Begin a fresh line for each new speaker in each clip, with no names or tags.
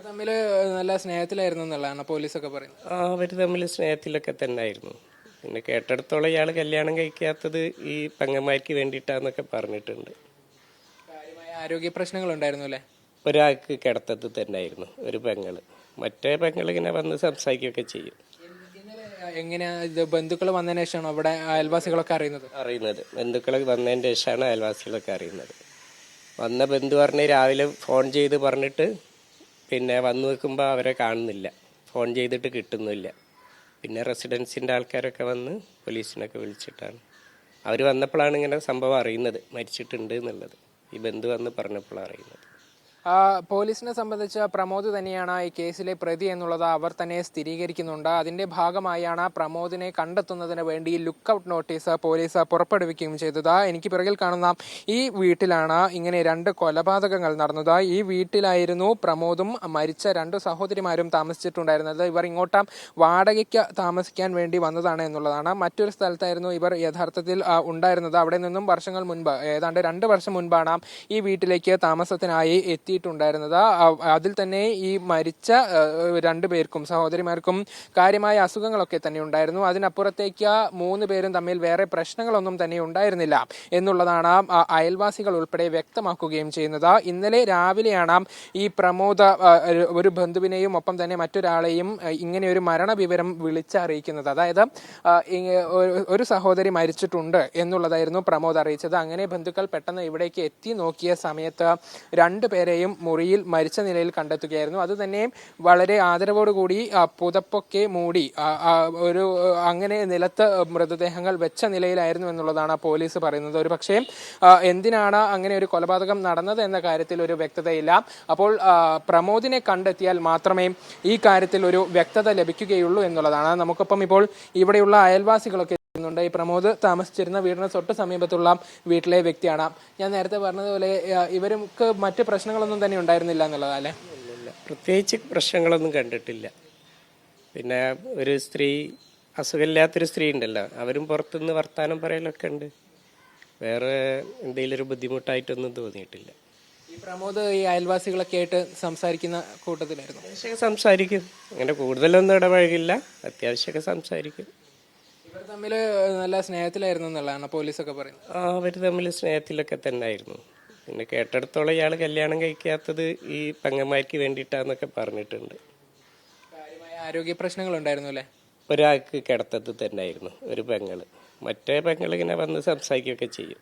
തമ്മിൽ നല്ല സ്നേഹത്തിലായിരുന്നു എന്നുള്ളതാണ് പോലീസൊക്കെ പറയുന്നത്.
അവർ തമ്മിൽ സ്നേഹത്തിലൊക്കെ തന്നെ ആയിരുന്നു. പിന്നെ കേട്ടിടത്തോളം ഇയാൾ കല്യാണം കഴിക്കാത്തത് ഈ പെങ്ങന്മാർക്ക് വേണ്ടിയിട്ടാന്നൊക്കെ പറഞ്ഞിട്ടുണ്ട്.
കാര്യമായ ആരോഗ്യ പ്രശ്നങ്ങൾ ഉണ്ടായിരുന്നു അല്ലേ?
ഒരാൾക്ക് കിടത്തത്തിൽ തന്നെ ആയിരുന്നു ഒരു പെങ്ങള്. മറ്റേ പെങ്ങൾ ഇങ്ങനെ വന്ന് സംസാരിക്കുകയൊക്കെ ചെയ്യും.
ഇന്നലെ എങ്ങനെയാ ഇത് ബന്ധുക്കൾ വന്നതിന് ശേഷമാണോ അവിടെ അയൽവാസികളൊക്കെ
അറിയുന്നത് ബന്ധുക്കൾ വന്നതിൻ്റെ ശേഷമാണ് അയൽവാസികളൊക്കെ അറിയുന്നത്. വന്ന ബന്ധു പറഞ്ഞ് രാവിലെ ഫോൺ ചെയ്ത് പറഞ്ഞിട്ട് പിന്നെ വന്നു വെക്കുമ്പോൾ അവരെ കാണുന്നില്ല, ഫോൺ ചെയ്തിട്ട് കിട്ടുന്നില്ല. പിന്നെ റെസിഡൻസിൻ്റെ ആൾക്കാരൊക്കെ വന്ന് പോലീസിനൊക്കെ വിളിച്ചിട്ടാണ് അവർ വന്നപ്പോഴാണ് ഇങ്ങനെ സംഭവം അറിയുന്നത്, മരിച്ചിട്ടുണ്ട് എന്നുള്ളത്. ഈ ബന്ധു വന്ന് പറഞ്ഞപ്പോഴാണ് അറിയുന്നത്.
പോലീസിനെ സംബന്ധിച്ച് പ്രമോദ് തന്നെയാണ് ഈ കേസിലെ പ്രതി എന്നുള്ളത് അവർ തന്നെ സ്ഥിരീകരിക്കുന്നുണ്ട്. അതിന്റെ ഭാഗമായാണ് പ്രമോദിനെ കണ്ടെത്തുന്നതിന് വേണ്ടി ലുക്കൌട്ട് നോട്ടീസ് പോലീസ് പുറപ്പെടുവിക്കുകയും ചെയ്തത്. എനിക്ക് പിറകിൽ കാണുന്ന ഈ വീട്ടിലാണ് ഇങ്ങനെ 2 കൊലപാതകങ്ങൾ നടന്നത്. ഈ വീട്ടിലായിരുന്നു പ്രമോദും മരിച്ച 2 സഹോദരിമാരും താമസിച്ചിട്ടുണ്ടായിരുന്നത്. ഇവർ ഇങ്ങോട്ട് വാടകയ്ക്ക് താമസിക്കാൻ വേണ്ടി വന്നതാണ് എന്നുള്ളതാണ്. മറ്റൊരു സ്ഥലത്തായിരുന്നു ഇവർ യഥാർത്ഥത്തിൽ ഉണ്ടായിരുന്നത്. അവിടെ നിന്നും വർഷങ്ങൾ മുൻപ്, ഏതാണ്ട് 2 വർഷം മുൻപാണ് ഈ വീട്ടിലേക്ക് താമസത്തിനായി എത്തിയിട്ടുണ്ടായിരുന്നത്. അതിൽ തന്നെ ഈ മരിച്ച 2 പേർക്കും സഹോദരിമാർക്കും കാര്യമായ അസുഖങ്ങളൊക്കെ തന്നെ ഉണ്ടായിരുന്നു. അതിനപ്പുറത്തേക്ക് 3 പേരും തമ്മിൽ വേറെ പ്രശ്നങ്ങളൊന്നും തന്നെ ഉണ്ടായിരുന്നില്ല എന്നുള്ളതാണ് അയൽവാസികൾ ഉൾപ്പെടെ വ്യക്തമാക്കുകയും ചെയ്യുന്നത്. ഇന്നലെ രാവിലെയാണ് ഈ പ്രമോദ് ഒരു ബന്ധുവിനെയും ഒപ്പം തന്നെ മറ്റൊരാളെയും ഇങ്ങനെ ഒരു മരണവിവരം വിളിച്ചറിയിക്കുന്നത്. അതായത് ഒരു സഹോദരി മരിച്ചിട്ടുണ്ട് എന്നുള്ളതായിരുന്നു പ്രമോദ് അറിയിച്ചത്. അങ്ങനെ ബന്ധുക്കൾ പെട്ടെന്ന് ഇവിടേക്ക് എത്തി നോക്കിയ സമയത്ത് 2 പേരെയും മുറിയിൽ മരിച്ച നിലയിൽ കണ്ടെത്തുകയായിരുന്നു. അത് തന്നെ വളരെ ആദരവോടുകൂടി പുതപ്പൊക്കെ മൂടി ഒരു അങ്ങനെ നിലത്ത് മൃതദേഹങ്ങൾ വെച്ച നിലയിലായിരുന്നു എന്നുള്ളതാണ് പോലീസ് പറയുന്നത്. ഒരു പക്ഷേ എന്തിനാണ് അങ്ങനെ ഒരു കൊലപാതകം നടന്നത് എന്ന കാര്യത്തിൽ ഒരു വ്യക്തതയില്ല. അപ്പോൾ പ്രമോദിനെ കണ്ടെത്തിയാൽ മാത്രമേ ഈ കാര്യത്തിൽ ഒരു വ്യക്തത ലഭിക്കുകയുള്ളൂ എന്നുള്ളതാണ്. നമുക്കൊപ്പം ഇപ്പോൾ ഇവിടെയുള്ള അയൽവാസികളൊക്കെ ഈ പ്രമോദ് താമസിച്ചിരുന്ന വീടിന് തൊട്ട് സമീപത്തുള്ള വീട്ടിലെ വ്യക്തിയാണ്. ഞാൻ നേരത്തെ പറഞ്ഞതുപോലെ ഇവർക്ക് മറ്റ് പ്രശ്നങ്ങളൊന്നും തന്നെ ഉണ്ടായിരുന്നില്ല എന്നുള്ളതല്ലേ?
പ്രത്യേകിച്ച് പ്രശ്നങ്ങളൊന്നും കണ്ടിട്ടില്ല. പിന്നെ ഒരു സ്ത്രീ, അസുഖമില്ലാത്തൊരു സ്ത്രീ ഉണ്ടല്ലോ, അവരും പുറത്തുനിന്ന് വർത്താനം പറയലൊക്കെ ഉണ്ട്. വേറെ എന്തെങ്കിലും ഒരു ബുദ്ധിമുട്ടായിട്ടൊന്നും തോന്നിയിട്ടില്ല.
ഈ പ്രമോദ് ഈ അയൽവാസികളൊക്കെ ആയിട്ട് സംസാരിക്കുന്ന കൂട്ടത്തിലായിരുന്നു?
അത്യാവശ്യമൊക്കെ സംസാരിക്കും. അങ്ങനെ കൂടുതലൊന്നും ഇടപഴകില്ല, അത്യാവശ്യമൊക്കെ സംസാരിക്കും.
ഇവർ തമ്മിൽ നല്ല സ്നേഹത്തിലായിരുന്നു എന്നുള്ളതാണ് പോലീസൊക്കെ പറയുന്നത്.
അവർ തമ്മിൽ സ്നേഹത്തിലൊക്കെ തന്നെ ആയിരുന്നു. പിന്നെ കേട്ടിടത്തോളം ഇയാൾ കല്യാണം കഴിക്കാത്തത് ഈ പെങ്ങന്മാർക്ക് വേണ്ടിയിട്ടാന്നൊക്കെ പറഞ്ഞിട്ടുണ്ട്.
കാര്യമായ ആരോഗ്യ പ്രശ്നങ്ങൾ ഉണ്ടായിരുന്നു അല്ലേ?
ഒരാൾക്ക് കിടത്തത്തിൽ തന്നെ ആയിരുന്നു ഒരു പെങ്ങള്. മറ്റേ പെങ്ങൾ ഇങ്ങനെ വന്ന് സംസാരിക്കുകയൊക്കെ ചെയ്യും.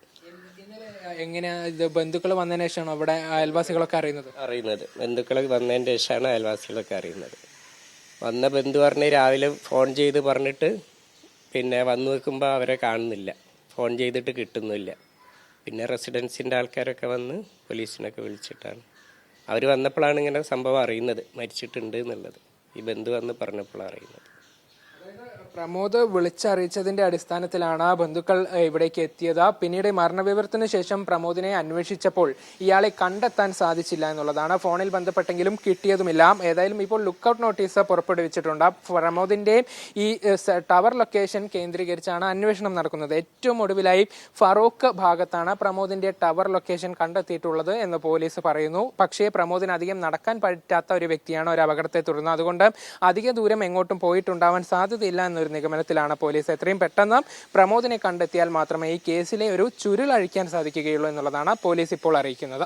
എങ്ങനെയാ ഇത് ബന്ധുക്കൾ വന്നതിന് ശേഷമാണോ അവിടെ അയൽവാസികളൊക്കെ
അറിയുന്നത് ബന്ധുക്കൾ വന്നതിൻ്റെ ശേഷമാണ് അയൽവാസികളൊക്കെ അറിയുന്നത്. വന്ന ബന്ധു പറഞ്ഞ് രാവിലെ ഫോൺ ചെയ്ത് പറഞ്ഞിട്ട് പിന്നെ വന്നു വെക്കുമ്പോൾ അവരെ കാണുന്നില്ല, ഫോൺ ചെയ്തിട്ട് കിട്ടുന്നില്ല. പിന്നെ റെസിഡൻസിൻ്റെ ആൾക്കാരൊക്കെ വന്ന് പോലീസിനൊക്കെ വിളിച്ചിട്ടാണ് അവർ വന്നപ്പോഴാണ് ഇങ്ങനെ സംഭവം അറിയുന്നത്, മരിച്ചിട്ടുണ്ട് എന്നുള്ളത്. ഈ ബന്ധു വന്ന് പറഞ്ഞപ്പോഴാണ് അറിയുന്നത്.
പ്രമോദ് വിളിച്ചറിയിച്ചതിന്റെ അടിസ്ഥാനത്തിലാണ് ബന്ധുക്കൾ ഇവിടേക്ക് എത്തിയത്. പിന്നീട് മരണവിവരത്തിന് ശേഷം പ്രമോദിനെ അന്വേഷിച്ചപ്പോൾ ഇയാളെ കണ്ടെത്താൻ സാധിച്ചില്ല എന്നുള്ളതാണ്. ഫോണിൽ ബന്ധപ്പെട്ടെങ്കിലും കിട്ടിയതുമില്ല. ഏതായാലും ഇപ്പോൾ ലുക്കൌട്ട് നോട്ടീസ് പുറപ്പെടുവിച്ചിട്ടുണ്ട്. പ്രമോദിന്റെ ഈ ടവർ ലൊക്കേഷൻ കേന്ദ്രീകരിച്ചാണ് അന്വേഷണം നടക്കുന്നത്. ഏറ്റവും ഒടുവിലായി ഫറോക്ക് ഭാഗത്താണ് പ്രമോദിന്റെ ടവർ ലൊക്കേഷൻ കണ്ടെത്തിയിട്ടുള്ളത് എന്ന് പോലീസ് പറയുന്നു. പക്ഷേ പ്രമോദിന് അധികം നടക്കാൻ പറ്റാത്ത ഒരു വ്യക്തിയാണ് ഒരു അപകടത്തെ തുടർന്ന്. അതുകൊണ്ട് അധിക ദൂരം എങ്ങോട്ടും പോയിട്ടുണ്ടാവാൻ സാധ്യതയില്ല എന്നൊരു നിഗമനത്തിലാണ് പോലീസ്. എത്രയും പെട്ടെന്ന് പ്രമോദിനെ കണ്ടെത്തിയാൽ മാത്രമേ ഈ കേസിലെ ഒരു ചുരുൾ അഴിക്കാൻ സാധിക്കുകയുള്ളൂ എന്നുള്ളതാണ് പോലീസ് ഇപ്പോൾ അറിയിക്കുന്നത്.